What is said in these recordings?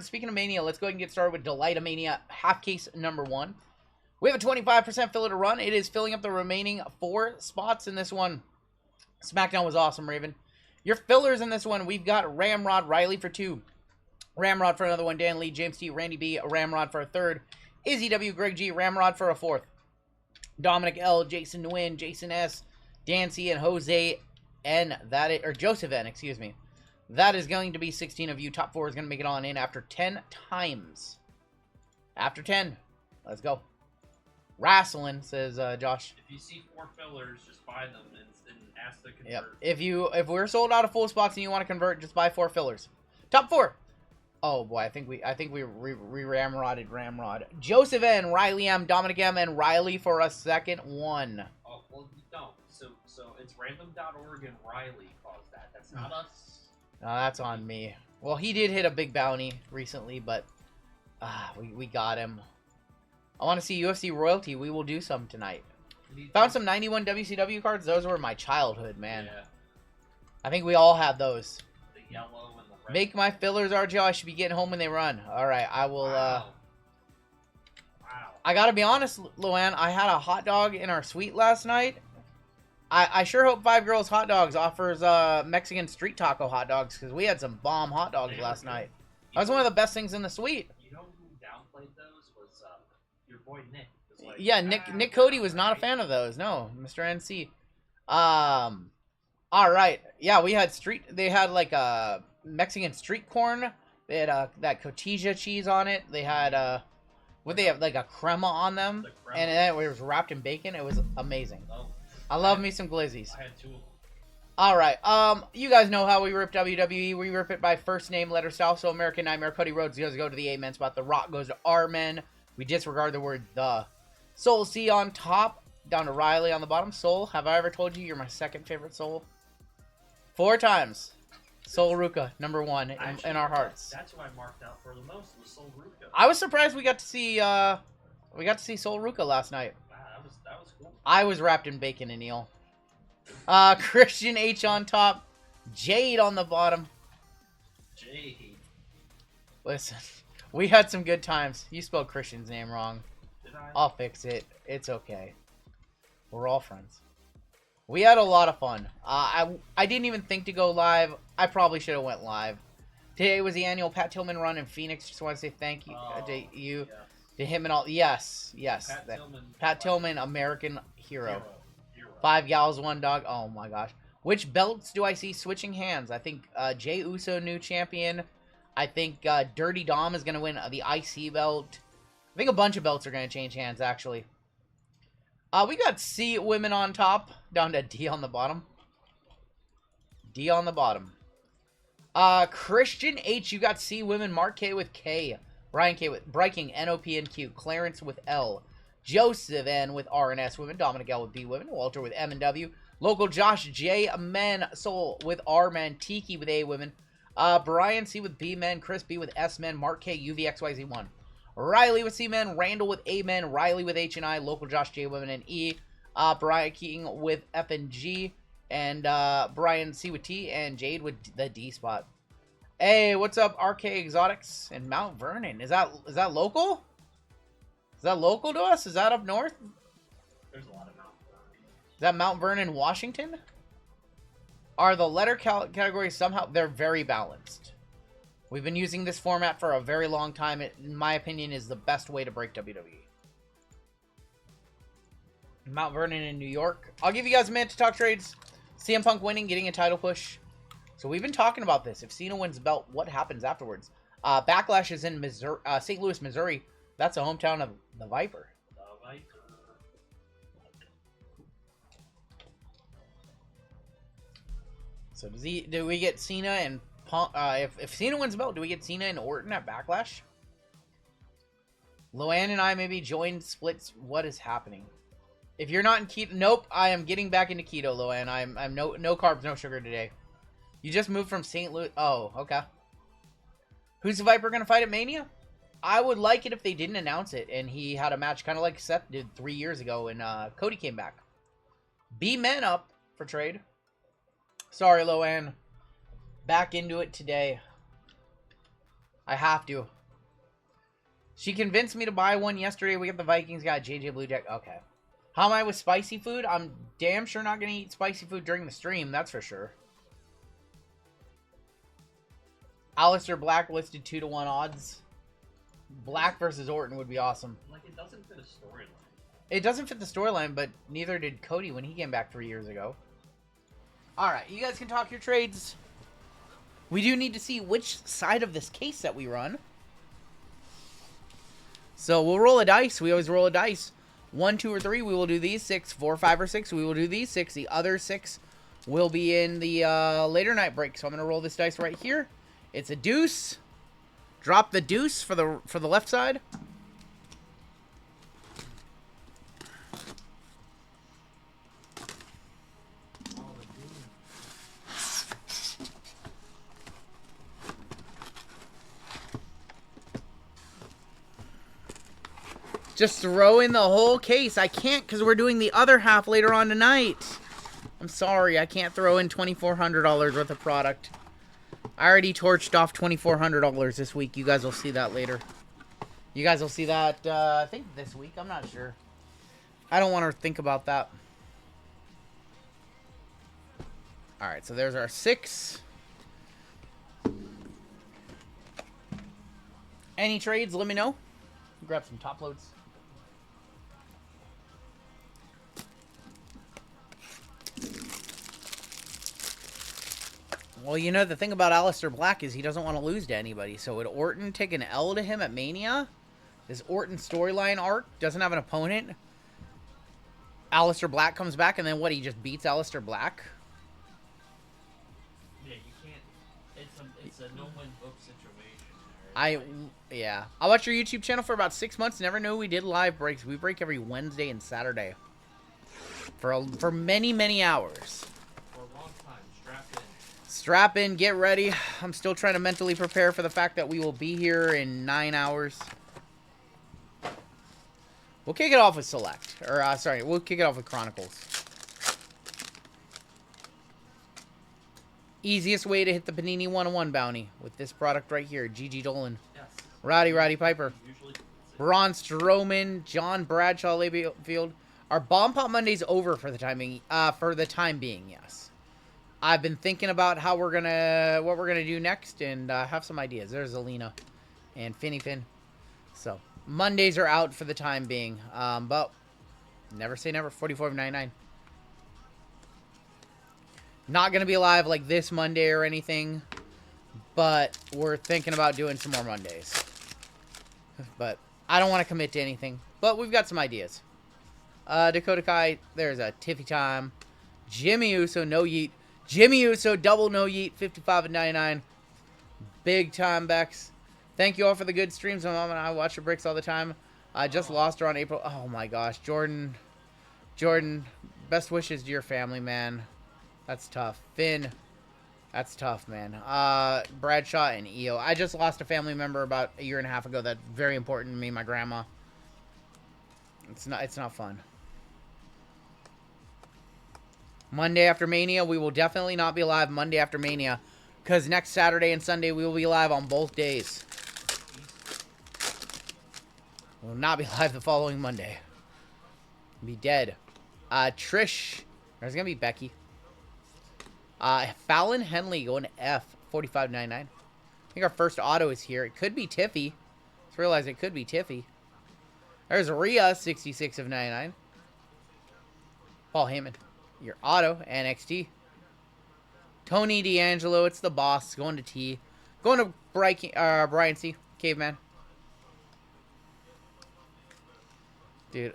Speaking of Mania, let's go ahead and get started with Delightamania half case number 1. We have a 25% filler to run. It is filling up the remaining 4 spots in this one. SmackDown was awesome, Raven. Your fillers in this one, we've got Ramrod Riley for 2. Ramrod for another one. Dan Lee, James T, Randy B, Ramrod for a 3rd. Izzy W, Greg G, Ramrod for a 4th. Dominic L, Jason Nguyen, Jason S, Dan C, and Jose N. Or Joseph N, excuse me. That is going to be 16 of you. Top 4 is going to make it on in after 10 times. After 10. Let's go. Wrestling, says Josh. If you see 4 fillers, just buy them and ask to convert. Yep. If we're sold out of full spots and you want to convert, just buy 4 fillers. Top 4. Oh boy, I think we ramrodded Ramrod. Joseph N, Riley M, Dominic M, and Riley for a second one. Oh well, you don't. So it's random.org and Riley caused that. That's not us. No, that's on me. Well, he did hit a big bounty recently, but we got him. I want to see UFC royalty. We will do some tonight. Found some 91 WCW cards. Those were my childhood, man. Yeah. I think we all had those. The yellow and the red. Make my fillers, RGL. I should be getting home when they run. All right, I will. Wow. I gotta be honest, Luann. I had a hot dog in our suite last night. I sure hope Five Girls Hot Dogs offers Mexican street taco hot dogs, because we had some bomb hot dogs last night. That was one of the best things in the suite. You know who downplayed those was your boy Nick. Like, yeah, Nick Cody was not a fan of those. No, Mr. NC. All right. Yeah, we had they had like a Mexican street corn. They had that cotija cheese on it. They had what they have, like a crema on them, and it was wrapped in bacon. It was amazing. Oh. I love me some glizzies. I had 2 of them. All right. You guys know how we rip WWE. We rip it by first name, letter style. So American Nightmare, Cody Rhodes goes to go to the A-men spot. The Rock goes to R-men. We disregard the word the. Soul C on top, down to Riley on the bottom. Soul, have I ever told you you're my second favorite Soul? 4 times. Soul Ruka, number 1 in our hearts. That's who I marked out for the most, was Soul Ruka. I was surprised we got to see Soul Ruka last night. That was cool. I was wrapped in bacon and eel. Christian H on top, Jade on the bottom. Jade. Listen, we had some good times. You spelled Christian's name wrong. Did I? I'll fix it. It's okay. We're all friends. We had a lot of fun. I didn't even think to go live. I probably should have went live. Today was the annual Pat Tillman run in Phoenix. Just want to say thank you to him and all. Yes. Pat Tillman, American hero. 5 gals, 1 dog. Oh my gosh. Which belts do I see switching hands? I think Jey Uso, new champion. I think Dirty Dom is going to win the IC belt. I think a bunch of belts are going to change hands, actually. We got C women on top, down to D on the bottom. D on the bottom. Christian H, you got C women. Mark K with K. Brian K with Breaking, NOP and Q. Clarence with L. Joseph N with R and S women. Dominic L with B women. Walter with M and W. Local Josh J men. Soul with R men. Tiki with A women. Brian C with B men. Chris B with S men. Mark K UVXYZ1. Riley with C men. Randall with A men. Riley with H and I. Local Josh J women and E. Brian King with F and G. And Brian C with T. And Jade with the D spot. Hey, what's up, RK Exotics in Mount Vernon? Is that local? Is that local to us? Is that up north? There's a lot of Mount Vernon. Is that Mount Vernon, Washington? Are the letter categories somehow... They're very balanced. We've been using this format for a very long time. It, in my opinion, is the best way to break WWE. Mount Vernon in New York. I'll give you guys a minute to talk trades. CM Punk winning, getting a title push. So we've been talking about this. If Cena wins the belt, what happens afterwards? Backlash is in Missouri, St. Louis, Missouri. That's the hometown of the Viper. The Viper. So do we get Cena and Punk? If Cena wins the belt, do we get Cena and Orton at Backlash? Luann and I maybe joined splits. What is happening? If you're not in keto, nope. I am getting back into keto, Luann. I'm no carbs, no sugar today. You just moved from St. Louis. Oh, okay. Who's the Viper going to fight at Mania? I would like it if they didn't announce it and he had a match kind of like Seth did 3 years ago and Cody came back. B-Men up for trade. Sorry, Loanne. Back into it today. I have to. She convinced me to buy one yesterday. We got the Vikings, got JJ Blue Jack. Okay. How am I with spicy food? I'm damn sure not going to eat spicy food during the stream. That's for sure. Alistair Black listed 2-1 odds. Black versus Orton would be awesome. Like, it doesn't fit a storyline. It doesn't fit the storyline, but neither did Cody when he came back 3 years ago. Alright, you guys can talk your trades. We do need to see which side of this case that we run. So we'll roll a dice. We always roll a dice. 1, 2, or 3, we will do these. 6, 4, 5, or 6, we will do these. 6. The other 6 will be in the later night break. So I'm going to roll this dice right here. It's a deuce. Drop the deuce for the left side. Just throw in the whole case. I can't because we're doing the other half later on tonight. I'm sorry. I can't throw in $2,400 worth of product. I already torched off $2,400 this week. You guys will see that later. You guys will see that, I think this week. I'm not sure. I don't want to think about that. Alright, so there's our 6. Any trades, let me know. Grab some top loads. Well, you know, the thing about Alistair Black is he doesn't want to lose to anybody. So would Orton take an L to him at Mania? This Orton storyline arc doesn't have an opponent. Alistair Black comes back, and then what? He just beats Alistair Black? Yeah, you can't. It's a no-win book situation. Yeah. I watched your YouTube channel for about 6 months. Never knew we did live breaks. We break every Wednesday and Saturday. For many, many hours. For a long time. Strap in. Strap in, get ready. I'm still trying to mentally prepare for the fact that we will be here in 9 hours. We'll kick it off with Select. Or, sorry, we'll kick it off with Chronicles. Easiest way to hit the Panini 101 bounty with this product right here. Gigi Dolan. Yes. Roddy Piper. Braun Strowman. John Bradshaw Layfield. Our Bomb Pop Monday's over for the time being. Yes. I've been thinking about what we're gonna do next, and have some ideas. There's Alina and Finny Finn. So Mondays are out for the time being. But never say never. $44.99. Not gonna be live like this Monday or anything, but we're thinking about doing some more Mondays. But I don't want to commit to anything. But we've got some ideas. Dakota Kai, there's a Tiffy time. Jimmy Uso, no yeet. Jimmy Uso, double no yeet, $55.99. Big time, Bex. Thank you all for the good streams. My mom and I watch your breaks all the time. I just lost her on April. Oh my gosh, Jordan, best wishes to your family, man. That's tough. Finn, that's tough, man. Bradshaw and Io. I just lost a family member about a year and a half ago. That's very important to me, my grandma. It's not fun. Monday after Mania, we will definitely not be live Monday after Mania, because next Saturday and Sunday we will be live on both days. We will not be live the following Monday. Be dead. Trish. There's gonna be Becky. Fallon Henley going to F, $45.99. I think our first auto is here. It could be Tiffy. Just realized it could be Tiffy. There's Rhea, 66 of 99. Paul Heyman. Your auto, NXT. Tony D'Angelo, it's the boss. Going to T. Going to Brian C. Caveman. Dude,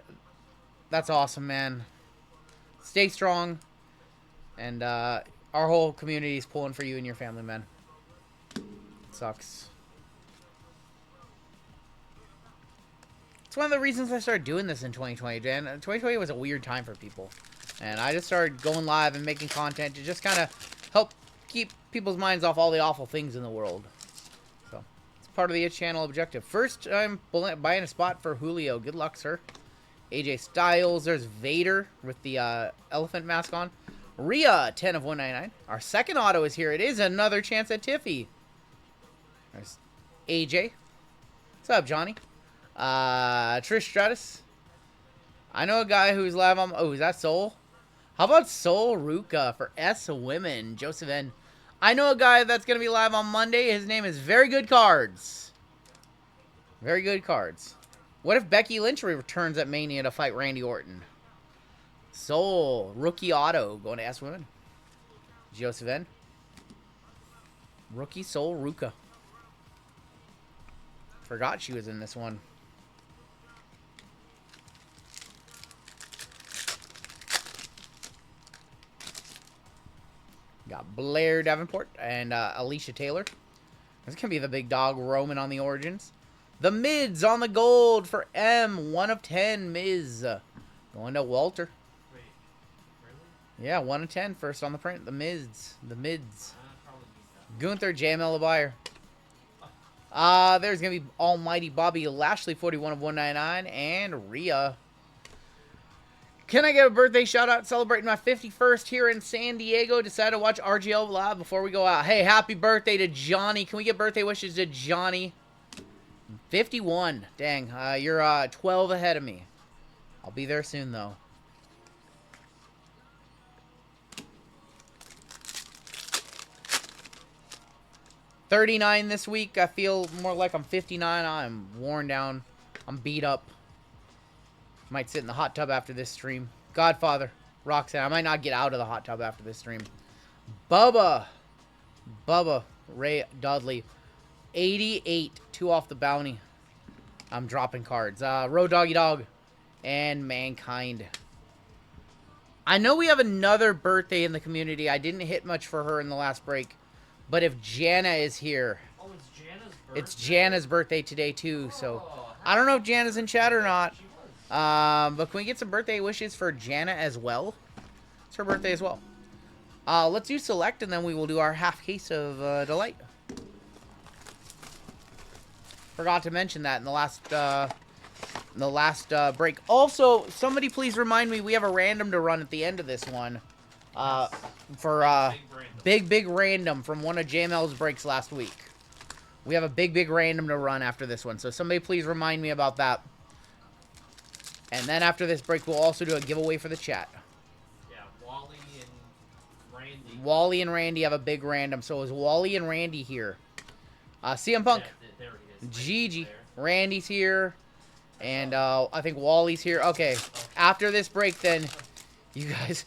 that's awesome, man. Stay strong. And our whole community is pulling for you and your family, man. It sucks. It's one of the reasons I started doing this in 2020, Dan. 2020 was a weird time for people. And I just started going live and making content to just kind of help keep people's minds off all the awful things in the world. So, it's part of the Itch channel objective. First, I'm buying a spot for Julio. Good luck, sir. AJ Styles. There's Vader with the elephant mask on. Rhea, 10 of 199. Our second auto is here. It is another chance at Tiffy. There's AJ. What's up, Johnny? Trish Stratus. I know a guy who's live on... Oh, is that Soul? How about Soul Ruka for S Women? Joseph N. I know a guy that's going to be live on Monday. His name is Very Good Cards. Very Good Cards. What if Becky Lynch returns at Mania to fight Randy Orton? Soul. Rookie Auto going to S Women. Joseph N. Rookie Soul Ruka. Forgot she was in this one. Got Blair Davenport and Alicia Taylor. This can be the big dog Roman on the Origins. The Mids on the gold for M. 1 of 10 Miz. Going to Walter. Wait, really? Yeah, 1 of 10 first on the print. The Mids. The Mids. Probably need that. Gunther, JML LeBuyer. There's going to be Almighty Bobby Lashley, 41 of 199. And Rhea. Can I get a birthday shout out celebrating my 51st here in San Diego? Decided to watch RGL live before we go out. Hey, happy birthday to Johnny. Can we get birthday wishes to Johnny? 51. Dang, you're 12 ahead of me. I'll be there soon, though. $39 this week. I feel more like I'm 59. I'm worn down. I'm beat up. Might sit in the hot tub after this stream. Godfather. Roxanne. I might not get out of the hot tub after this stream. Bubba. Ray Dudley. 88. 2 off the bounty. I'm dropping cards. Road Doggy Dog. And Mankind. I know we have another birthday in the community. I didn't hit much for her in the last break. But if Jana is here. Oh, it's Jana's birthday. It's Jana's birthday today, too. So I don't know if Jana's in chat or not. But can we get some birthday wishes for Jana as well? It's her birthday as well. Let's do select, and then we will do our half case of Delight. Forgot to mention that in the last break. Also, somebody please remind me, we have a random to run at the end of this one. For big random from one of JML's breaks last week. We have a big random to run after this one. So somebody please remind me about that. And then after this break, we'll also do a giveaway for the chat. Yeah, Wally and Randy. Wally and Randy have a big random. So is Wally and Randy here? CM Punk. Yeah, there he is. Gigi. Randy's here. And I think Wally's here. Okay. After this break, then, you guys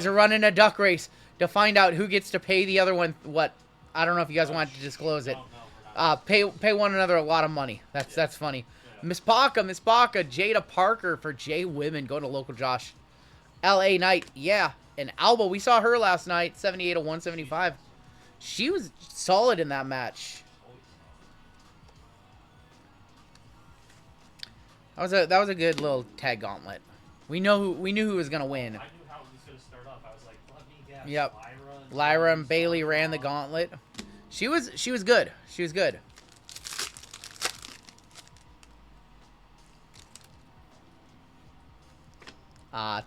are running a duck race to find out who gets to pay the other one what. I don't know if you guys want to disclose it. Pay one another a lot of money. That's funny. Miss Baca, Jada Parker for J Women going to local Josh. LA Knight, yeah. And Alba, we saw her last night, 78 of 175. She was solid in that match. That was a good little tag gauntlet. We knew who was gonna win. I knew how it was gonna start off. I was like, let me guess. Yep. Lyra and Bailey ran the gauntlet. She was good. She was good.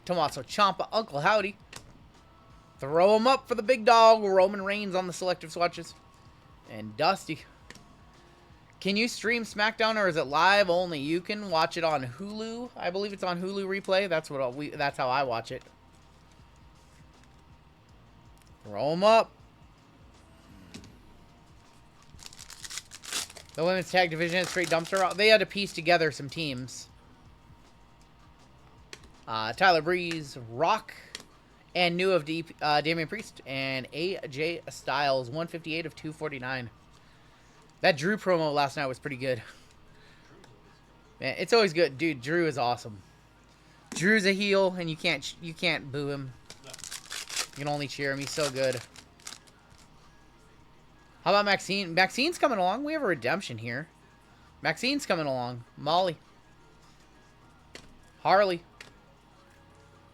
Tommaso Ciampa, Uncle Howdy. Throw him up for the big dog. Roman Reigns on the selective swatches. And Dusty. Can you stream SmackDown or is it live only? You can watch it on Hulu. I believe it's on Hulu replay. That's how I watch it. Throw him up. The women's tag division is straight dumpster. They had to piece together some teams. Tyler Breeze, Rock, and new of Damian Priest, and AJ Styles, 158 of 249. That Drew promo last night was pretty good. Man, it's always good, dude. Drew is awesome. Drew's a heel, and you can't boo him. You can only cheer him. He's so good. How about Maxine? Maxine's coming along. We have a redemption here. Maxine's coming along. Molly. Harley.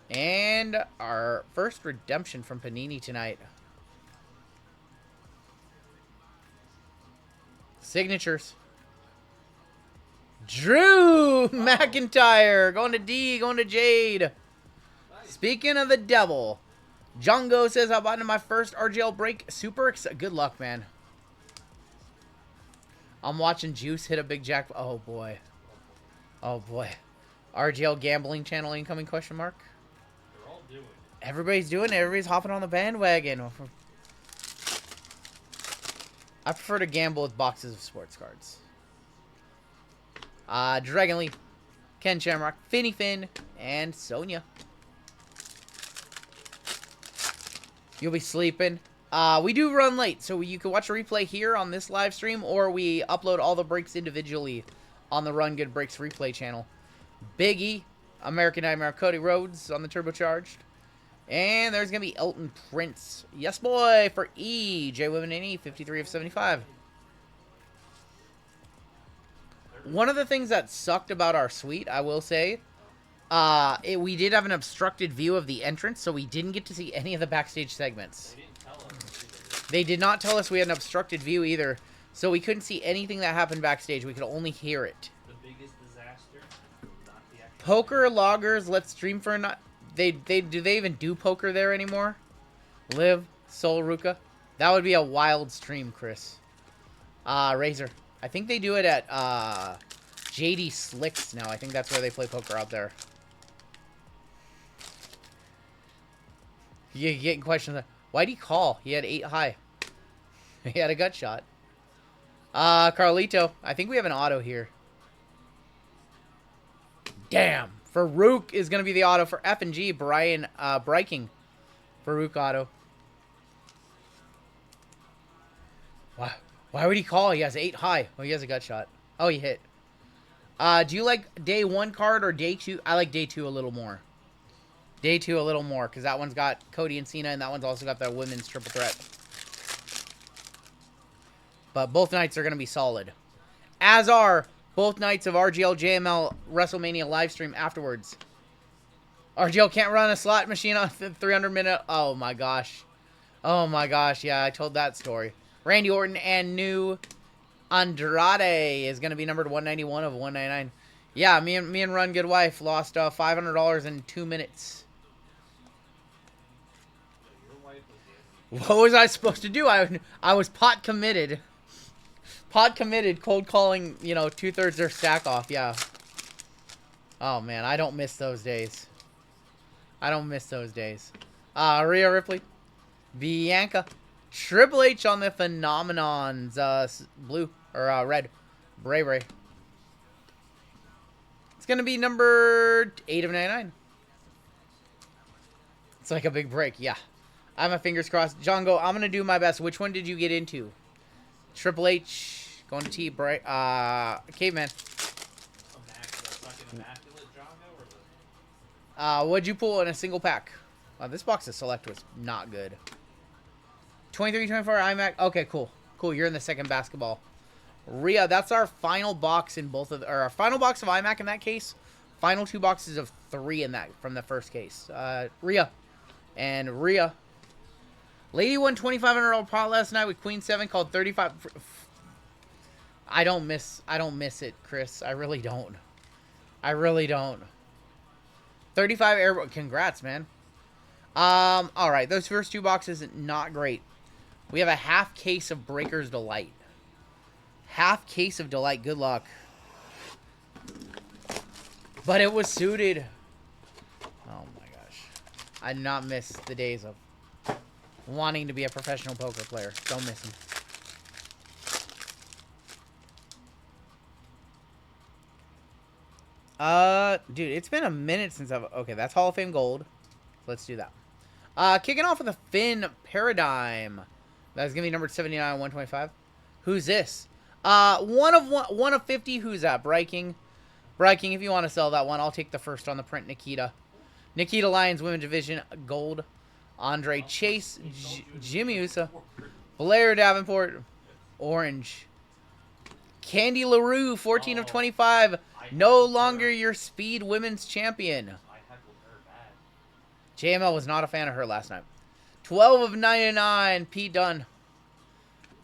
And our first redemption from Panini tonight. Signatures. Drew McIntyre. Going to D. Going to Jade. Nice. Speaking of the devil. Django says, I bought into my first RGL break. Super excited. Good luck, man. I'm watching Juice hit a big jack. Oh, boy. Oh, boy. RGL gambling channel incoming question mark. They're all doing it. Everybody's doing it. Everybody's hopping on the bandwagon. I prefer to gamble with boxes of sports cards. Dragon Leaf, Ken Shamrock, Finny Finn, and Sonya. You'll be sleeping. We do run late, so you can watch a replay here on this live stream, or we upload all the breaks individually on the Run Good Breaks replay channel. Big E, American Nightmare, Cody Rhodes on the Turbocharged. And there's going to be Elton Prince. Yes, boy, for E. J Women in E, 53 of 75. One of the things that sucked about our suite, I will say, we did have an obstructed view of the entrance, so we didn't get to see any of the backstage segments. They didn't tell us either. They did not tell us we had an obstructed view either, so we couldn't see anything that happened backstage. We could only hear it. The biggest disaster, not the actual Poker loggers, let's stream for a night. Do they even do poker there anymore? Liv, Soul Ruka. That would be a wild stream, Chris. Razor. I think they do it at JD Slicks now. I think that's where they play poker out there. You getting questions? Why'd he call? He had 8 high. He had a gut shot. Carlito. I think we have an auto here. Damn. Farouk is going to be the auto for F&G. Brian Breiking. Farouk auto. Why would he call? He has 8 high. Oh, he has a gut shot. Oh, he hit. Do you like day 1 card or day 2? I like day 2 a little more. Day 2 a little more, because that one's got Cody and Cena, and that one's also got the women's triple threat. But both nights are going to be solid. As are both nights of RGL JML WrestleMania live stream afterwards. RGL can't run a slot machine on 300-minute. Oh, my gosh. Oh, my gosh. Yeah, I told that story. Randy Orton and New Andrade is going to be numbered 191 of 199. Yeah, me and Run Good Wife lost $500 in 2 minutes. Your wife was the What was I supposed to do? I was pot committed. Pot committed, cold calling, 2/3 their stack off, yeah. Oh, man, I don't miss those days. I don't miss those days. Rhea Ripley. Bianca. Triple H on the Phenomenons. Blue, or red. Bray Bray. It's going to be number 8 of 99. It's like a big break, yeah. I have my fingers crossed. Django, I'm going to do my best. Which one did you get into? Triple H, going to T, Caveman. Immaculate, fucking immaculate Django, or the... What'd you pull in a single pack? This box of Select was not good. 23, 24 iMac. Okay, cool. Cool, you're in the second basketball. Rhea, that's our final box in both of or our final box of iMac in that case. Final 2 boxes of 3 in that from the first case. Rhea. And Rhea. Lady won $2,500 pot last night with Queen 7 called 35. I don't miss it, Chris. I really don't. I really don't. 35 air. Congrats, man. All right, those first 2 boxes not great. We have a half case of Breaker's Delight. Half case of Delight. Good luck. But it was suited. Oh my gosh. I did not miss the days of wanting to be a professional poker player. Don't miss them. Dude, it's been a minute since I've... Okay, that's Hall of Fame Gold. Let's do that. Kicking off with a Finn Paradigm. That's going to be numbered 79, 125. Who's this? One of 50. Who's that? Breiking. Breiking, if you want to sell that one, I'll take the first on the print. Nikita. Nikita Lyons, Women's Division, Gold. Andre Chase, Jimmy Uso, Blair Davenport, Orange. Candy LaRue, 14 of 25. No longer your Speed Women's Champion. I heckled her bad. JML was not a fan of her last night. 12 of 99. P. Dunn.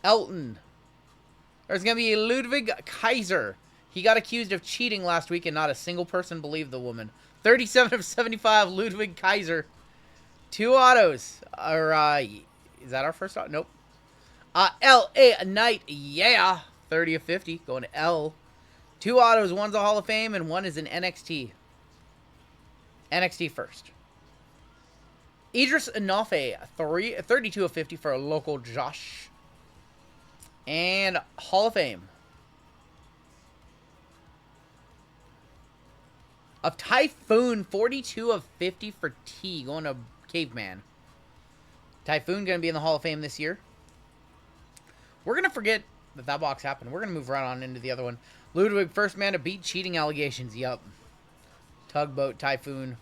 Elton. There's going to be Ludwig Kaiser. He got accused of cheating last week and not a single person believed the woman. 37 of 75. Ludwig Kaiser. 2 autos. Is that our first auto? Nope. L.A. Knight. Yeah. 30 of 50. Going to L. 2 autos. One's a Hall of Fame and one is an NXT. NXT first. Idris Enofe, 32 of 50 for a local Josh. And Hall of Fame. Of Typhoon, 42 of 50 for T. Going to Caveman. Typhoon going to be in the Hall of Fame this year. We're going to forget that box happened. We're going to move right on into the other one. Ludwig, first man to beat cheating allegations. Yup. Tugboat, Typhoon.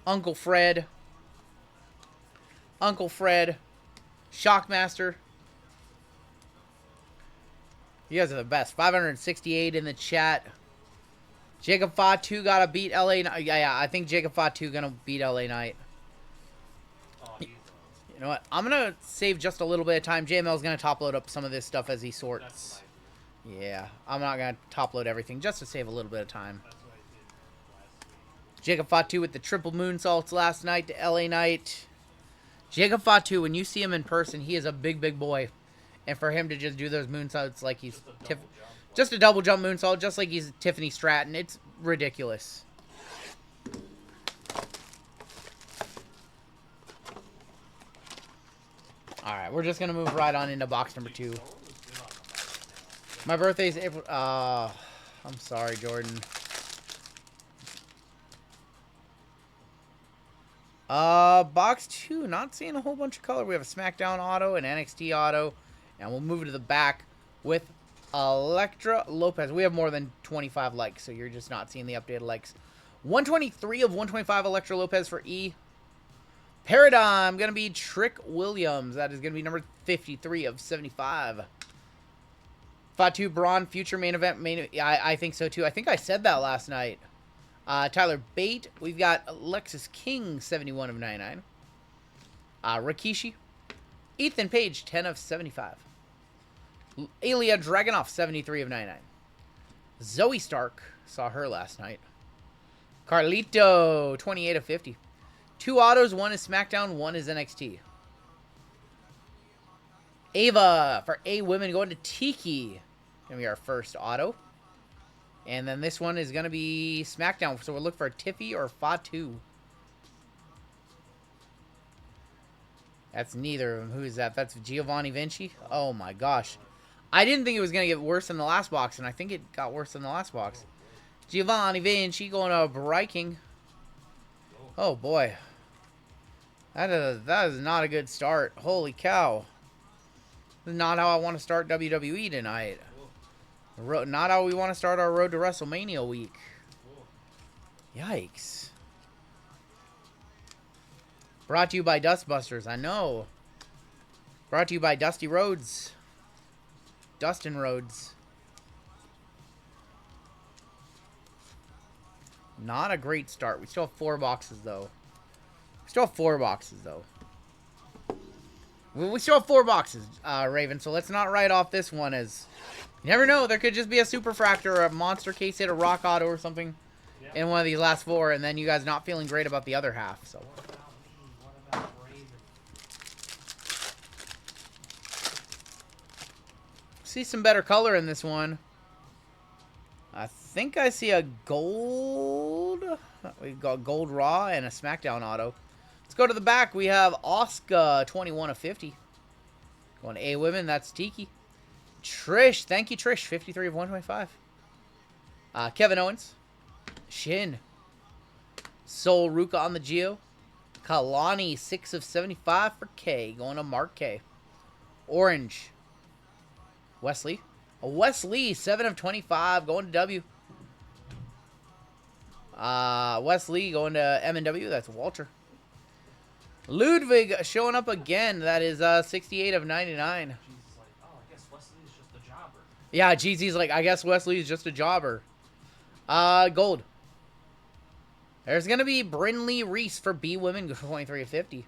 Uncle Fred. Shockmaster. You guys are the best. 568 in the chat. Jacob Fatu got to beat LA Knight. Yeah, I think Jacob Fatu going to beat LA Knight. Oh, You know what? I'm going to save just a little bit of time. JML's going to top load up some of this stuff as he sorts. Yeah, I'm not going to top load everything just to save a little bit of time. that's what I did last week. Jacob Fatu with the triple moonsaults last night to LA Knight. Jacob Fatu, when you see him in person, he is a big, big boy. And for him to just do those moonsaults like he's just a double jump moonsault, just like he's Tiffany Stratton, it's ridiculous. Alright, we're just going to move right on into box number 2. My birthday's April... I'm sorry, Jordan. Box 2, not seeing a whole bunch of color. We have a SmackDown auto, an NXT auto, and we'll move it to the back with Elektra Lopez. We have more than 25 likes, so you're just not seeing the updated likes. 123 of 125 Elektra Lopez for E. Paradigm, going to be Trick Williams. That is going to be number 53 of 75. Fatu Braun, future main event. I think so, too. I think I said that last night. Tyler Bate. We've got Alexis King, 71 of 99. Rikishi. Ethan Page, 10 of 75. Ilya Dragunov, 73 of 99. Zoe Stark. Saw her last night. Carlito, 28 of 50. 2 autos. One is SmackDown. One is NXT. Ava for A Women going to Tiki. Going to be our first auto. And then this one is going to be SmackDown. So we'll look for Tiffy or Fatu. That's neither of them. Who is that? That's Giovanni Vinci. Oh my gosh. I didn't think it was going to get worse than the last box, and I think it got worse than the last box. Giovanni Vinci going to Breaking. Oh boy. That is not a good start. Holy cow. This is not how I want to start WWE tonight. Not how we want to start our road to WrestleMania week. Yikes. Brought to you by Dustbusters. I know. Brought to you by Dusty Rhodes. Dustin Rhodes. Not a great start. We still have 4 boxes, though. We still have 4 boxes, though. We still have 4 boxes, Raven, so let's not write off this one as... You never know. There could just be a Superfractor or a Monster Case hit, a Rock Auto or something in one of these last 4, and then you guys not feeling great about the other half. So. What about Raven? See some better color in this one. I think I see a gold. We've got gold raw and a SmackDown auto. Let's go to the back. We have Oscar, 21 of 50. Going to A Women. That's Tiki. Trish. Thank you, Trish. 53 of 125. Kevin Owens. Shin. Sol Ruka on the Geo. Kalani, 6 of 75 for K. Going to Mark K. Orange. Wesley. Wesley, 7 of 25. Going to W. Wesley going to M&W. That's Walter. Ludwig showing up again. That is 68 of 99. Jesus, like, oh, I guess Wesley's just a jobber. Yeah, Jeezy's like, I guess Wesley's just a jobber. Gold. There's going to be Brinley Reese for B Women, 23 of 50.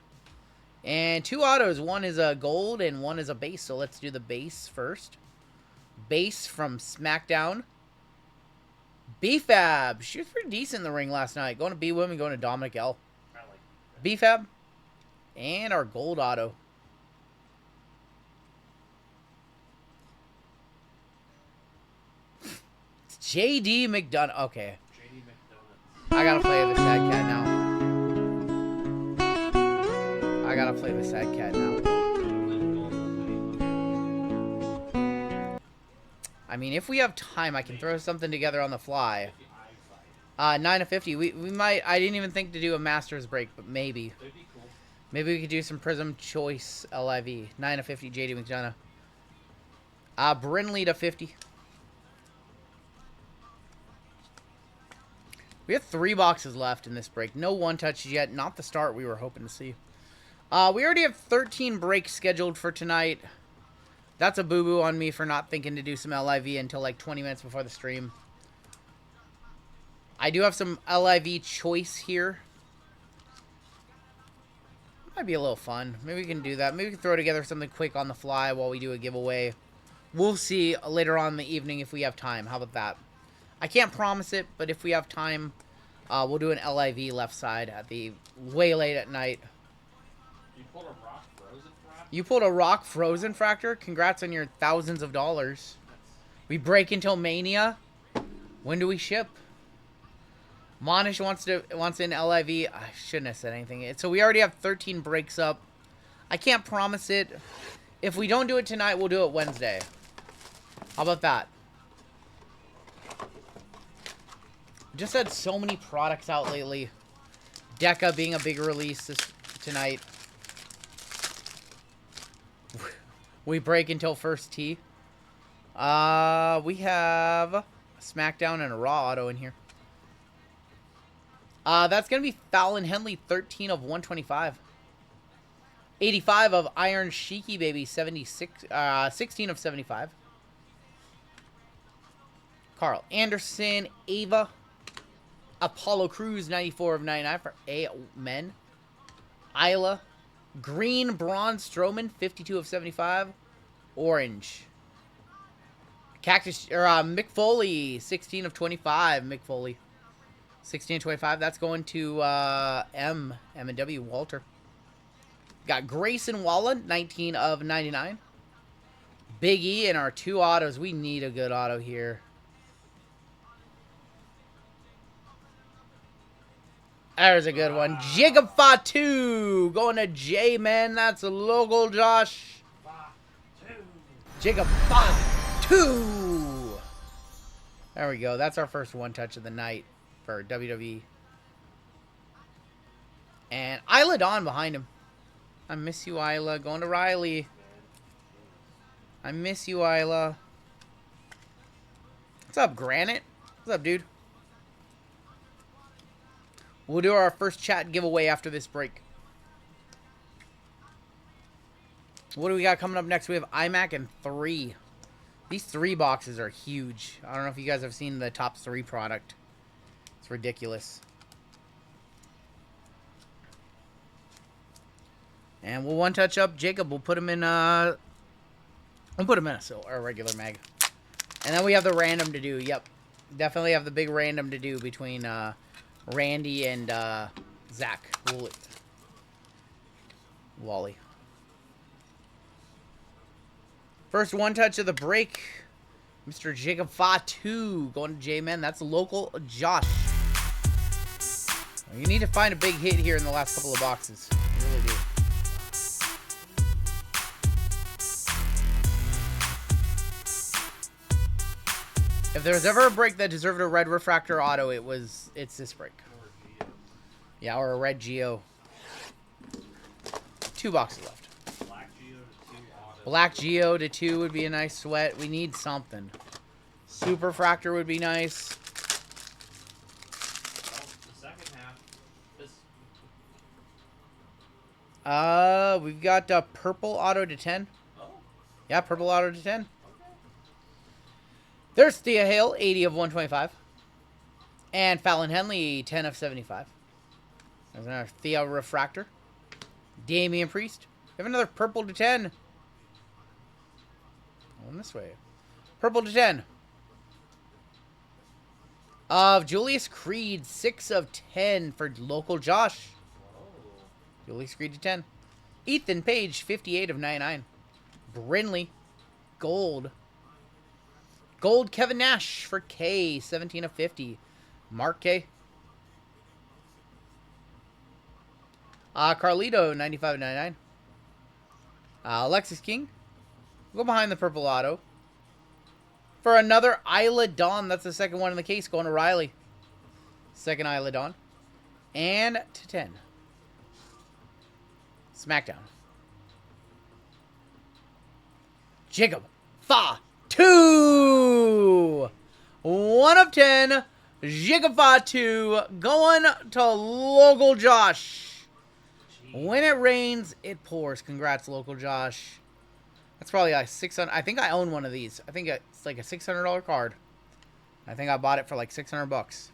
And 2 autos. One is a gold and one is a base. So let's do the base first. Base from SmackDown. B-Fab. She was pretty decent in the ring last night. Going to B Women, going to Dominic L. I like that. B-Fab. And our gold auto. JD McDonough. Okay. JD McDonuts. I gotta play the sad cat now. I gotta play the sad cat now. I mean, if we have time, I can throw something together on the fly. 9 of 50. We might. I didn't even think to do a Masters break, but maybe. That'd be cool. Maybe we could do some Prism Choice LIV. 9 of 50. JD McDonough. Brinley to 50. We have 3 boxes left in this break. No one touches yet. Not the start we were hoping to see. We already have 13 breaks scheduled for tonight. That's a boo-boo on me for not thinking to do some LIV until like 20 minutes before the stream. I do have some LIV choice here. Might be a little fun. Maybe we can do that. Maybe we can throw together something quick on the fly while we do a giveaway. We'll see later on in the evening if we have time. How about that? I can't promise it, but if we have time, we'll do an LIV left side at the way late at night. You pulled a rock frozen fracture? You pulled a rock frozen fracture? Congrats on your thousands of dollars. We break until Mania. When do we ship? Monish wants an LIV. I shouldn't have said anything. So we already have 13 breaks up. I can't promise it. If we don't do it tonight, we'll do it Wednesday. How about that? Just had so many products out lately. Deca being a big release tonight. We break until first tee. We have a SmackDown and a Raw auto in here. That's going to be Fallon Henley, 13 of 125. 85 of Iron Sheiky Baby, 76, 16 of 75. Carl Anderson, Ava. Apollo Crews, 94 of 99 for men. Isla. Green Braun Strowman, 52 of 75. Orange. Cactus, or Mick Foley, 16 of 25. Mick Foley. 16 of 25. That's going to M and W, Walter. Got Grayson Wallen, 19 of 99. Big E in our 2 autos. We need a good auto here. There's a good one. Jacob Fatu going to J-Man. That's a local Josh. Jacob Fatu. There we go. That's our first one touch of the night for WWE. And Isla Dawn behind him. I miss you, Isla. Going to Riley. I miss you, Isla. What's up, Granite? What's up, dude? We'll do our first chat giveaway after this break. What do we got coming up next? We have iMac and 3. These 3 boxes are huge. I don't know if you guys have seen the top 3 product. It's ridiculous. And we'll one touch up Jacob. We'll put him in a regular mag. And then we have the random to do. Yep. Definitely have the big random to do between Randy and Zach. Wally. First one touch of the break. Mr. Jacob Fatu going to J-Man. That's local Josh. You need to find a big hit here in the last couple of boxes. You really do. If there was ever a break that deserved a red refractor auto, it's this break. Yeah, or a red Geo. 2 boxes left. Black Geo to 2 would be a nice sweat. We need something. Super Fractor would be nice. Well, the second half. We've got purple auto to 10. Oh. Yeah, purple auto to 10. Okay. There's Thea Hale, 80 of 125. And Fallon Henley, 10 of 75. There's another Thea Refractor. Damian Priest. We have another purple to 10. Going this way. Purple to 10. Of Julius Creed, 6 of 10 for local Josh. Whoa. Julius Creed to 10. Ethan Page, 58 of 99. Brinley, gold. Gold Kevin Nash for K, 17 of 50. Mark K. Carlito, 95 of 99. Alexis King. Go behind the purple auto. For another Isla Dawn. That's the second one in the case. Going to Riley. Second Isla Dawn. And to 10. SmackDown. Jacob Fatu. 1 of 10. Jacob Fatu going to local Josh. When it rains, it pours. Congrats, local Josh. That's probably like 600. I think I own one of these. I think it's like a $600 card. I think I bought it for like 600 bucks.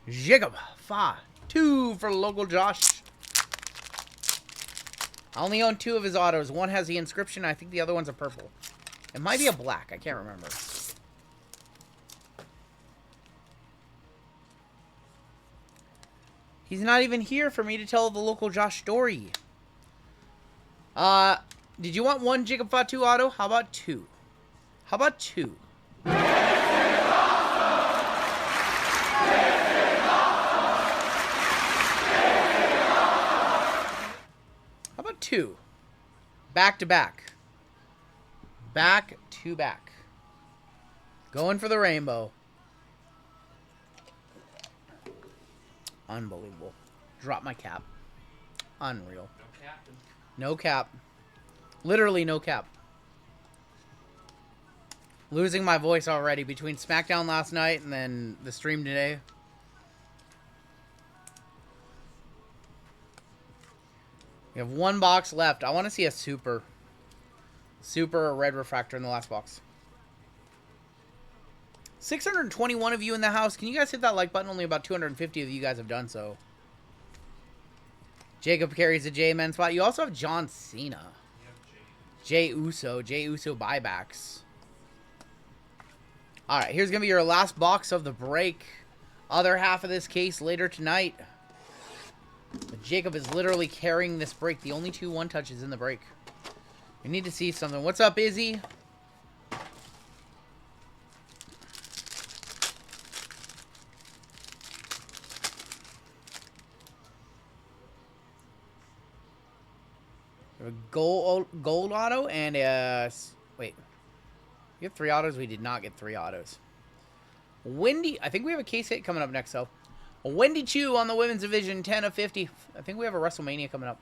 Jacob Fatu for local Josh. I only own 2 of his autos. One has the inscription. I think the other one's a purple. It might be a black. I can't remember. He's not even here for me to tell the local Josh story. Did you want 1 Jacob Fatu auto? How about 2? How about 2? How about 2? Back to back. Back to back. Going for the rainbow. Unbelievable. Drop my cap. Unreal. No captain. No cap. Literally no cap. Losing my voice already between SmackDown last night and then the stream today. We have 1 box left. I want to see a super or red refractor in the last box. 621 of you in the house. Can you guys hit that like button? Only about 250 of you guys have done so. Jacob carries the J-Men spot. You also have John Cena. Jey Uso buybacks. Alright, here's going to be your last box of the break. Other half of this case later tonight. But Jacob is literally carrying this break. The only 2 one-touches in the break. You need to see something. What's up, Izzy? A gold auto and a... Wait. We have 3 autos? We did not get 3 autos. Wendy... I think we have a case hit coming up next, though. A Wendy Chu on the women's division, 10 of 50. I think we have a WrestleMania coming up.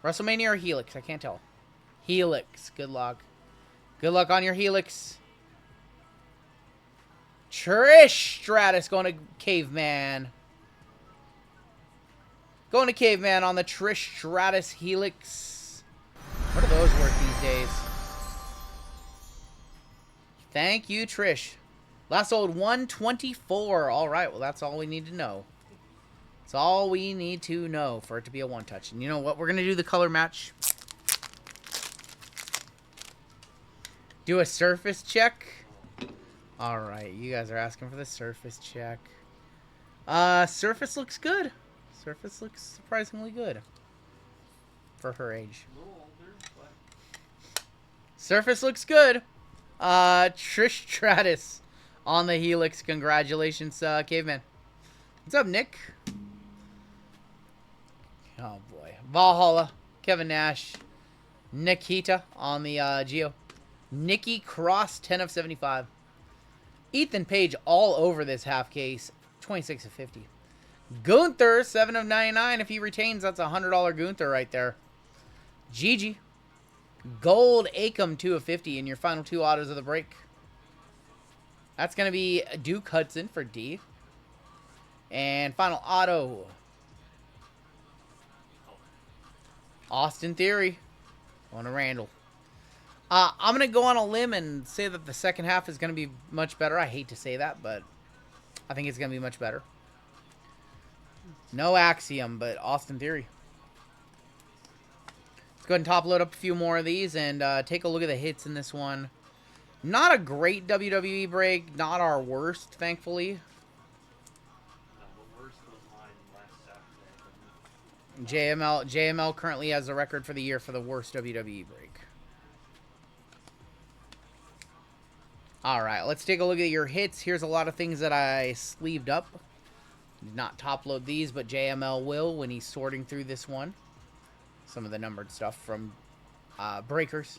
WrestleMania or Helix? I can't tell. Helix. Good luck. Good luck on your Helix. Trish Stratus going to Caveman. Going to Caveman on the Trish Stratus Helix. What are those worth these days? Thank you, Trish. Last sold 124. All right, well, that's all we need to know. That's all we need to know for it to be a one-touch. And you know what? We're going to do the color match. Do a surface check. All right, you guys are asking for the surface check. Surface looks good. Surface looks surprisingly good for her age. A little older, but... Surface looks good. Trish Stratus on the Helix. Congratulations, Caveman. What's up, Nick? Oh, boy. Valhalla. Kevin Nash. Nikita on the Geo. Nikki Cross, 10 of 75. Ethan Page all over this half case. 26 of 50. Gunther, 7 of 99. If he retains, that's a $100 Gunther right there. Gigi. Gold Acom, 2 of 50 in your final 2 autos of the break. That's going to be Duke Hudson for D. And final auto. Austin Theory. On a Randall. I'm going to go on a limb and say that the second half is going to be much better. I hate to say that, but I think it's going to be much better. No Axiom, but Austin Theory. Let's go ahead and top load up a few more of these and take a look at the hits in this one. Not a great WWE break. Not our worst, thankfully. No, the worst was mine last Saturday. JML currently has the record for the year for the worst WWE break. All right, let's take a look at your hits. Here's a lot of things that I sleeved up. Did not top load these, but JML will when he's sorting through this one. Some of the numbered stuff from Breakers.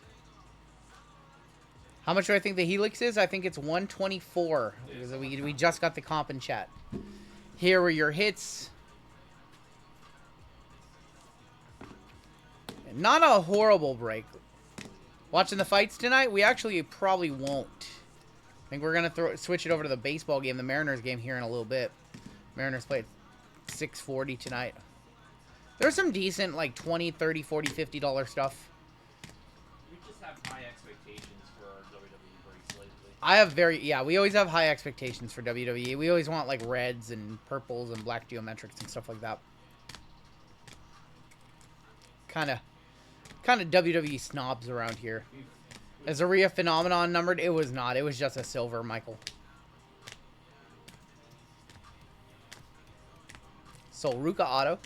How much do I think the Helix is? I think it's 124. Because we just got the comp in chat. Here were your hits. Not a horrible break. Watching the fights tonight, we actually probably won't. I think we're going to switch it over to the baseball game, the Mariners game here in a little bit. Mariners played 640 tonight. There's some decent, like, $20, $30, $40, $50 stuff. We just have high expectations for our WWE breaks lately. I have we always have high expectations for WWE. We always want, like, reds and purples and black geometrics and stuff like that. Kind of WWE snobs around here. Is Aria Phenomenon numbered? It was not. It was just a silver, Michael. So, Ruka auto.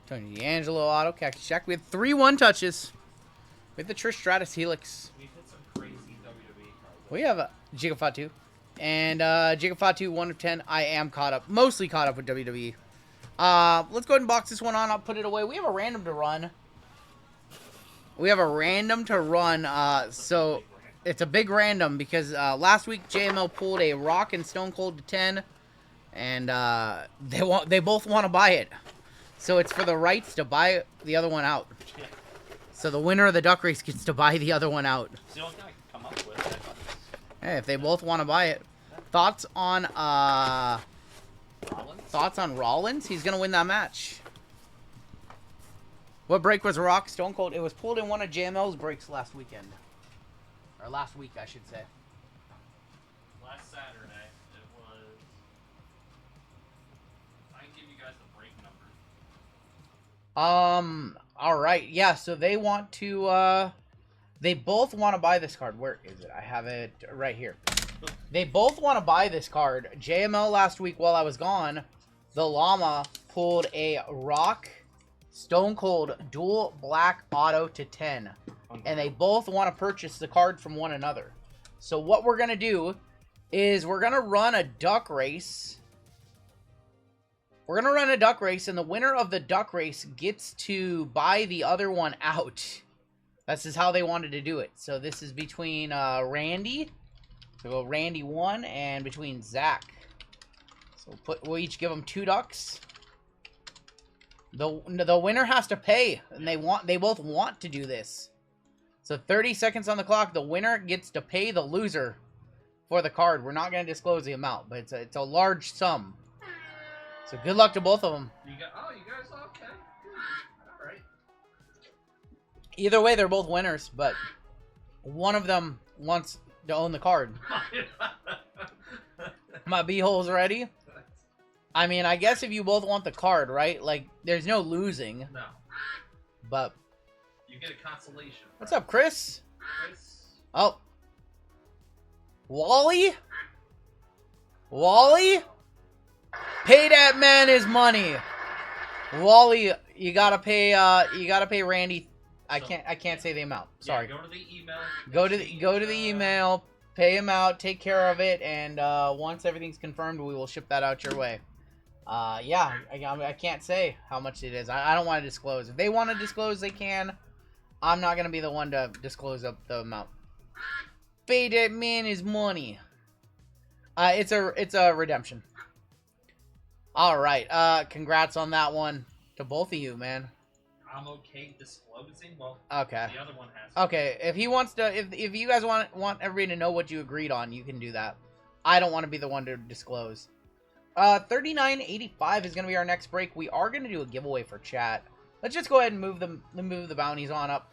Tony D'Angelo auto. Cactus Jack. We had 3 1-touches with the Trish Stratus Helix. We've hit some crazy WWE cards. We have Giga Fatu. And Giga Fatu, 1 of 10. I am caught up. Mostly caught up with WWE. Let's go ahead and box this one on. I'll put it away. We have a random to run. So it's a big random because last week JML pulled a Rock and Stone Cold to 10, and they both want to buy it. So it's for the rights to buy the other one out. Yeah. So the winner of the duck race gets to buy the other one out. It's the only thing I can come up with. Hey, if they both want to buy it. Thoughts on Rollins? He's gonna win that match. What break was Rock Stone Cold? It was pulled in one of JML's breaks last weekend. Or last week, I should say. Last Saturday, it was... I can give you guys the break number. Alright. Yeah, so they want to, they both want to buy this card. Where is it? I have it right here. They both want to buy this card. JML last week while I was gone, the Llama pulled a Rock Stone Cold dual black auto to 10. And they both want to purchase the card from one another. So what we're going to do is we're going to run a duck race. We're going to run a duck race, and the winner of the duck race gets to buy the other one out. This is how they wanted to do it. So this is between Randy. So we'll go Randy 1 and between Zach. So we'll each give them 2 ducks. The winner has to pay, and they both want to do this. So 30 seconds on the clock. The winner gets to pay the loser for the card. We're not going to disclose the amount, but it's a large sum. So good luck to both of them. You guys okay? All right. Either way, they're both winners, but one of them wants to own the card. My beehole's ready. I mean, I guess if you both want the card, right? Like, there's no losing. No. But You get a consolation. what's up, Chris? Chris? Oh. Wally? Wally? Pay that man his money. Wally, you gotta pay Randy. I can't say the amount. Sorry. Yeah, go to the email. Go to the email, pay him out, take care of it, and once everything's confirmed, we will ship that out your way. Yeah, I can't say how much it is. I don't want to disclose. If they want to disclose, they can. I'm not gonna be the one to disclose up the amount. Pay that man his money. It's a redemption. All right. Congrats on that one to both of you, man. I'm okay disclosing. Well, Okay. the other one has to. Okay. If he wants to, if you guys want everybody to know what you agreed on, you can do that. I don't want to be the one to disclose. 39.85 is gonna be our next break. We are gonna do a giveaway for chat. Let's just go ahead and move the bounties on up.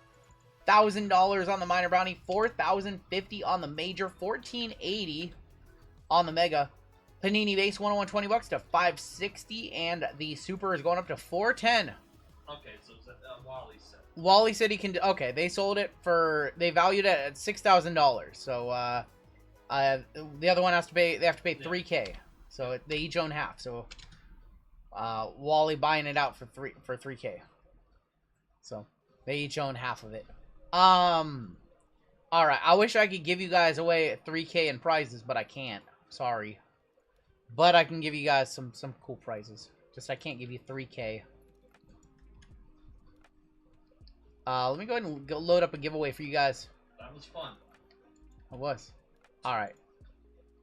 $1,000 on the minor bounty, $4,050 on the major, $1,480 on the mega. Panini base 101 $20 to $560, and the super is going up to $410. Okay, so Wally said. Wally said he can. Okay, they sold it for. They valued it at $6,000. So the other one has to pay. They have to pay $3K. So they each own half. So Wally buying it out for $3K. So they each own half of it. Alright, I wish I could give you guys away 3K in prizes, but I can't. Sorry. But I can give you guys some cool prizes. Just I can't give you 3K. Let me go ahead and load up a giveaway for you guys. That was fun. It was. Alright.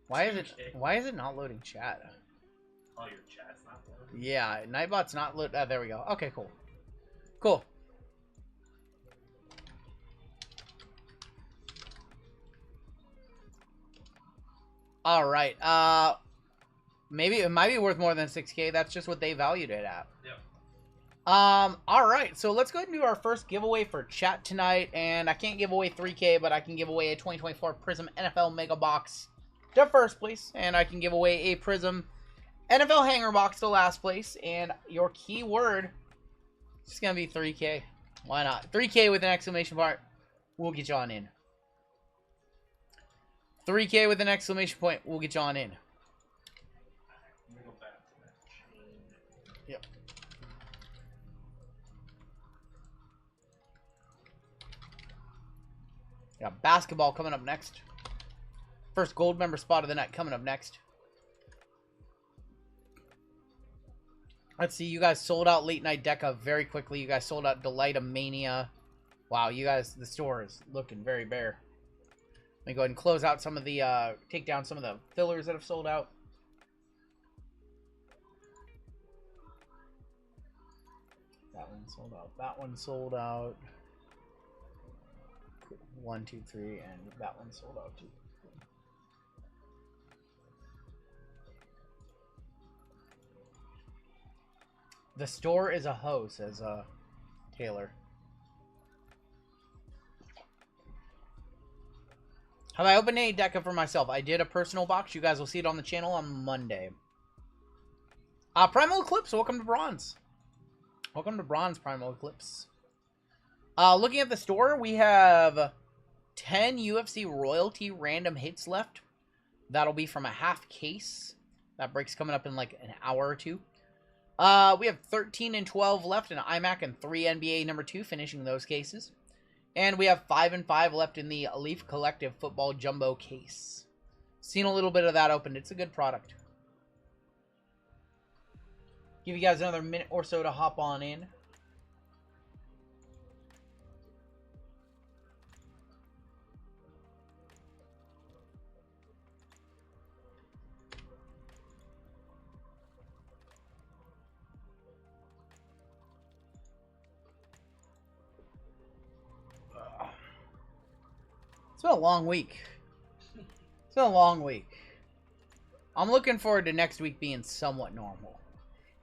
Why is it not loading chat? Oh, your chat's not loading? Yeah, Nightbot's not load. There we go. Okay, cool. Cool. Alright, maybe it might be worth more than 6K. That's just what they valued it at. Yep. Alright, so let's go ahead and do our first giveaway for chat tonight. And I can't give away 3K, but I can give away a 2024 Prism NFL Mega Box to first place. And I can give away a Prism NFL Hanger Box to last place. And your keyword is going to be 3K. Why not? 3K with an exclamation point. We'll get you on in. 3K with an exclamation point. We'll get you on in. Let me go back to that chain. Yep. Got basketball coming up next. First gold member spot of the night coming up next. Let's see, you guys sold out Late Night Deca very quickly. You guys sold out Delightamania. Wow, you guys, the store is looking very bare. Let me go ahead and close out some of the, take down some of the fillers that have sold out. That one sold out. That one sold out. 1, 2, 3, and that one sold out too. The store is a hoe, says Taylor. Have I opened any Deca for myself? I did a personal box. You guys will see it on the channel on Monday. Primal Eclipse, welcome to Bronze. Welcome to Bronze, Primal Eclipse. Looking at the store, we have 10 UFC Royalty random hits left. That'll be from a half case. That break's coming up in like an hour or two. We have 13 and 12 left in iMac and 3 NBA number 2 finishing those cases. And we have 5 and 5 left in the Leaf Collective Football Jumbo case. Seen a little bit of that opened. It's a good product. Give you guys another minute or so to hop on in. It's been a long week. It's been a long week. I'm looking forward to next week being somewhat normal.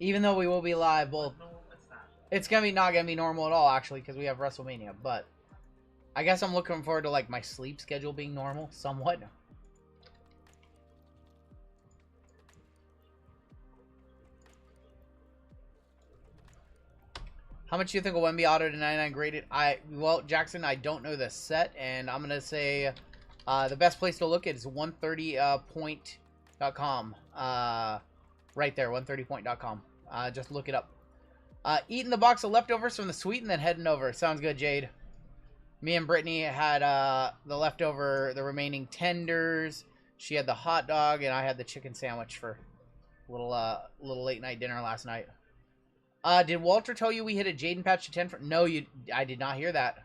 Even though we will be live, well, No, it's not. it's gonna be not gonna be normal at all, actually, because we have WrestleMania. But I guess I'm looking forward to like my sleep schedule being normal, somewhat. How much do you think a Wemby auto to 99 graded? Well, Jackson, I don't know the set, and I'm gonna say the best place to look at is 130point.com. Right there, 130point.com. Just look it up. Eating the box of leftovers from the suite and then heading over. Sounds good, Jade. Me and Brittany had the the remaining tenders. She had the hot dog, and I had the chicken sandwich for a little late night dinner last night. Did Walter tell you we hit a Jaden patch to 10 for... No, I did not hear that.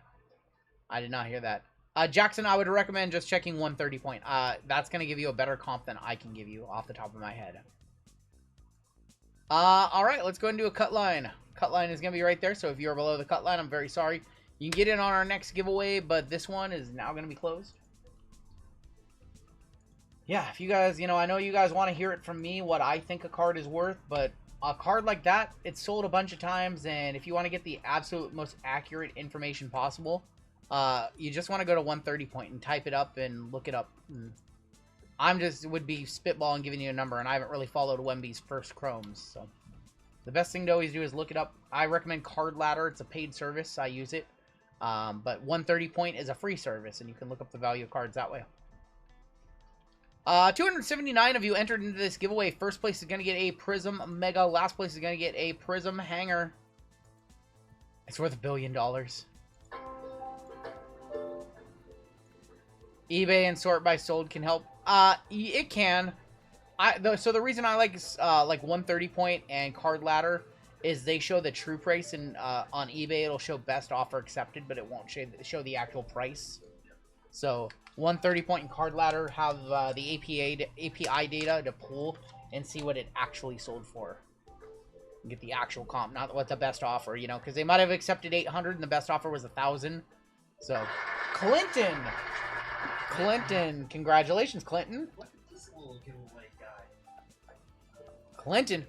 I did not hear that. Jackson, I would recommend just checking 130 point. That's going to give you a better comp than I can give you off the top of my head. Alright, let's go and do a cut line. Cut line is going to be right there, so if you're below the cut line, I'm very sorry. You can get in on our next giveaway, but this one is now going to be closed. Yeah, if you guys, I know you guys want to hear it from me, what I think a card is worth, but a card like that, it's sold a bunch of times, and if you want to get the absolute most accurate information possible, you just want to go to 130 point and type it up and look it up. Would be spitballing giving you a number, and I haven't really followed Wemby's first chromes, so the best thing to always do is look it up. I recommend Card Ladder. It's a paid service. I use it. But 130 point is a free service, and you can look up the value of cards that way. 279 of you entered into this giveaway. First place is going to get a Prism Mega. Last place is going to get a Prism Hanger. It's worth $1 billion. eBay and sort by sold can help. It can. So the reason I like 130 point and card ladder is they show the true price, and on eBay it'll show best offer accepted, but it won't show the actual price. So 130 point and card ladder have the API data to pull and see what it actually sold for. Get the actual comp, not what the best offer, you know, because they might have accepted 800 and the best offer was 1,000. So Clinton, congratulations, Clinton. Look at this little giveaway guy. Clinton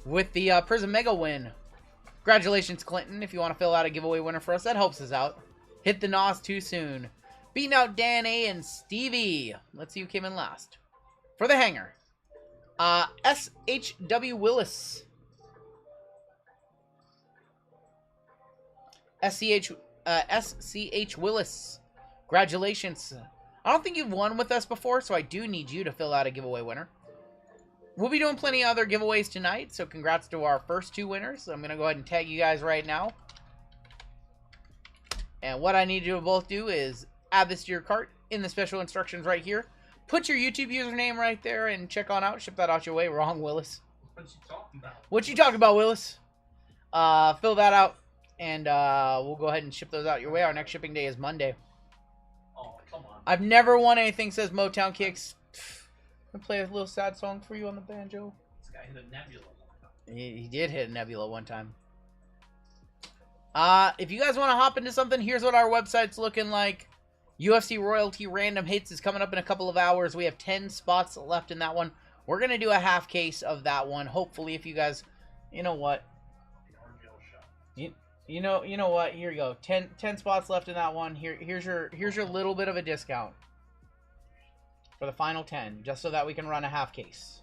with the Prism Mega win. Congratulations, Clinton. If you want to fill out a giveaway winner for us, that helps us out. Hit the NOS too soon. Beating out Dan A and Stevie. Let's see who came in last. For the hanger, SHW Willis. SCH Willis. Congratulations. I don't think you've won with us before, so I do need you to fill out a giveaway winner. We'll be doing plenty of other giveaways tonight, so congrats to our first 2 winners. So I'm going to go ahead and tag you guys right now. And what I need you to both do is add this to your cart in the special instructions right here. Put your YouTube username right there and check on out. Ship that out your way. Wrong, Willis. What you talking about? What you talking about, Willis? Fill that out, and we'll go ahead and ship those out your way. Our next shipping day is Monday. Oh, come on. I've never won anything says Motown Kicks. I'm gonna play a little sad song for you on the banjo. This guy hit a nebula one time. He did hit a nebula one time. If you guys want to hop into something, here's what our website's looking like. UFC Royalty Random Hits is coming up in a couple of hours. We have 10 spots left in that one. We're going to do a half case of that one. Hopefully, if you guys... You know what? The RGL shot. You know what? Here you go. 10 spots left in that one. Here's your little bit of a discount. For the final 10. Just so that we can run a half case.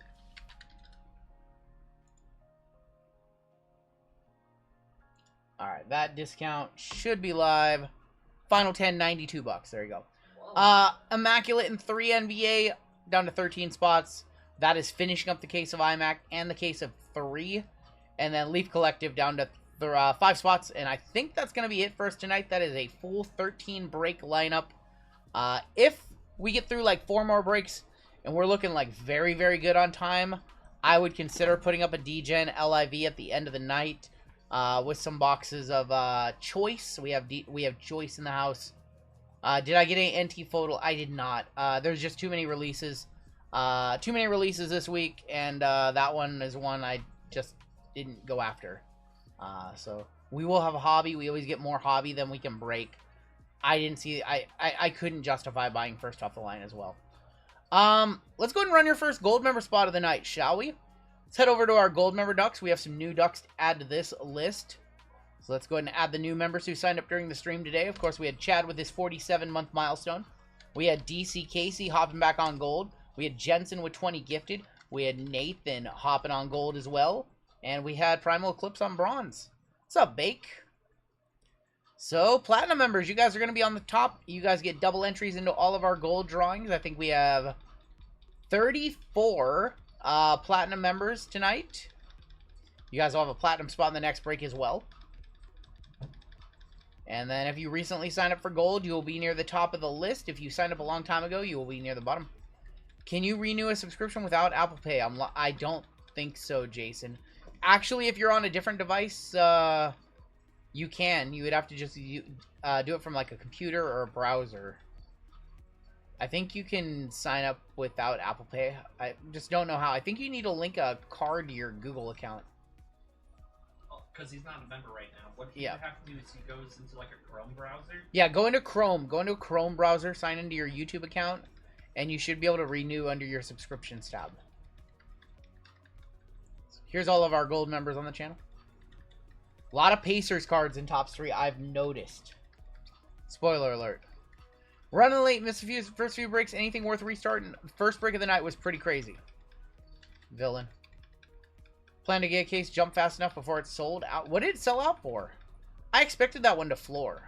Alright, that discount should be live. Final 10, $92. There you go. Immaculate in 3 NBA, down to 13 spots. That is finishing up the case of iMac and the case of 3. And then Leaf Collective down to 5 spots. And I think that's going to be it for us tonight. That is a full 13 break lineup. If we get through like 4 more breaks and we're looking like very, very good on time, I would consider putting up a DGen LIV at the end of the night. With some boxes of choice. We have choice in the house. Did I get any NT photo? I did not. There's just too many releases. Too many releases this week, and that one is one I just didn't go after. So we will have a hobby. We always get more hobby than we can break. I didn't see. I couldn't justify buying first off the line as well. Let's go ahead and run your first gold member spot of the night, shall we? Let's head over to our gold member ducks. We have some new ducks to add to this list. So let's go ahead and add the new members who signed up during the stream today. Of course, we had Chad with his 47-month milestone. We had DC Casey hopping back on gold. We had Jensen with 20 gifted. We had Nathan hopping on gold as well. And we had Primal Eclipse on bronze. What's up, Bake? So, Platinum members, you guys are going to be on the top. You guys get double entries into all of our gold drawings. I think we have 34... Platinum members tonight. You guys will have a platinum spot in the next break as well. And then if you recently signed up for gold, you will be near the top of the list. If you signed up a long time ago, you will be near the bottom. Can you renew a subscription without Apple Pay? I don't think so, Jason. Actually, if you're on a different device, you can. You would have to just do it from like a computer or a browser. I think you can sign up without Apple Pay. I just don't know how. I think you need to link a card to your Google account. Oh, because he's not a member right now. What he have to do is he goes into like a Chrome browser. Yeah, go into Chrome. Go into a Chrome browser, sign into your YouTube account, and you should be able to renew under your subscriptions tab. Here's all of our gold members on the channel. A lot of Pacers cards in Top 3, I've noticed. Spoiler alert. Running late, missed first few breaks. Anything worth restarting? First break of the night was pretty crazy. Villain. Plan to get a case jump fast enough before it's sold out. What did it sell out for? I expected that one to floor.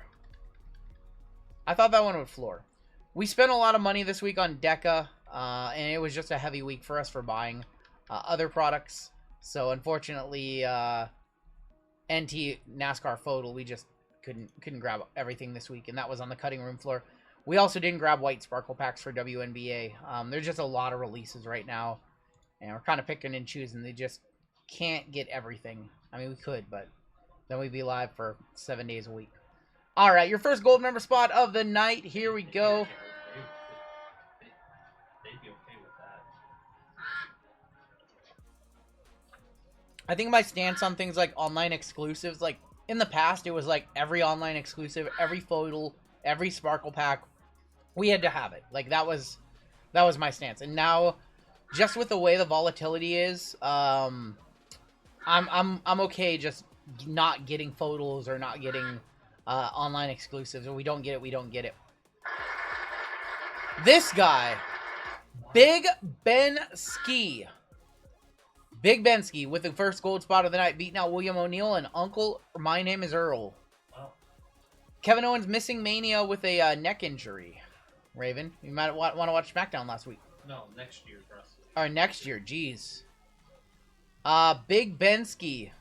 I thought that one would floor. We spent a lot of money this week on Deca, and it was just a heavy week for us for buying other products. So unfortunately, NT NASCAR Photo, we just couldn't grab everything this week, and that was on the cutting room floor. We also didn't grab white sparkle packs for WNBA. There's just a lot of releases right now, and we're kind of picking and choosing. They just can't get everything. I mean, we could, but then we'd be live for 7 days a week. All right, your first gold member spot of the night. Here we go. They'd be okay with that. I think my stance on things like online exclusives, like in the past, it was like every online exclusive, every photo, every sparkle pack, we had to have it. Like that was my stance. And now, just with the way the volatility is, I'm okay just not getting photos or not getting online exclusives. If we don't get it, we don't get it. This guy, Big Ben Ski. Big Ben Ski with the first gold spot of the night, beating out William O'Neill and Uncle My Name is Earl. Wow. Kevin Owens missing Mania with a neck injury. Raven, you might want to watch SmackDown last week. No, next year's wrestling. Or next year, jeez. Big Ben Ski.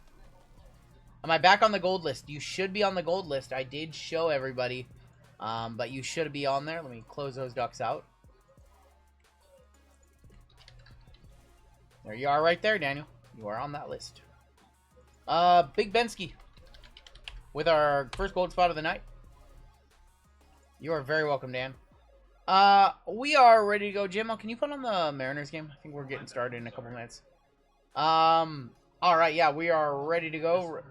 Am I back on the gold list? You should be on the gold list. I did show everybody. But you should be on there. Let me close those ducks out. There you are right there, Daniel. You are on that list. Big Bensky with our first gold spot of the night. You are very welcome, Dan. We are ready to go. Jim, can you put on the Mariners game? I think we're getting started in a couple minutes. All right, yeah, we are ready to go.